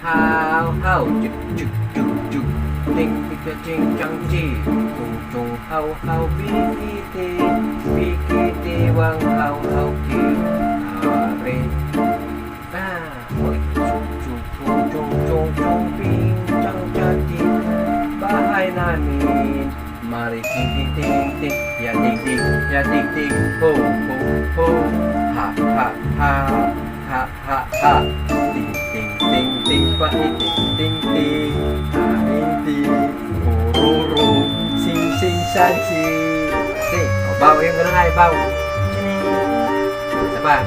how how juk juk juk juk ting tika ting chang chi chung chung how bikiti wang how ki are oi chung chung chung chung chung ping chang jadi bahay namin mari ting ting ting ting ya ting ting ya ting ting ho ho ho ha ha ha ha ha ha ting ting ting ting pa ting ting ting ting ting ruru sing sing san si bao em cái thứ hai bao apa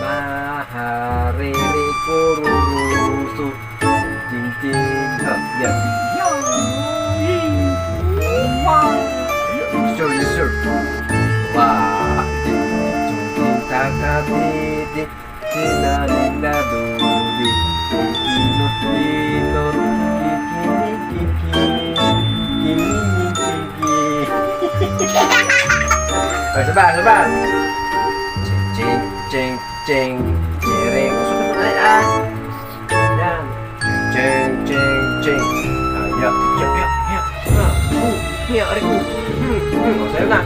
mahare re kururu su jing jing ya yo sure yes sir wah jing jing takati di Nina dudi kinut kinut kikini kiki kini kiki các bạn ching ching ching ching sudah mulai dan ching ching ching ya ya adikku saya nak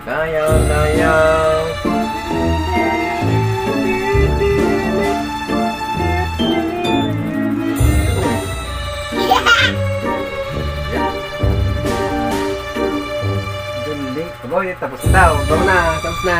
dayang dayang Boy, tapos na daw. Tapos na.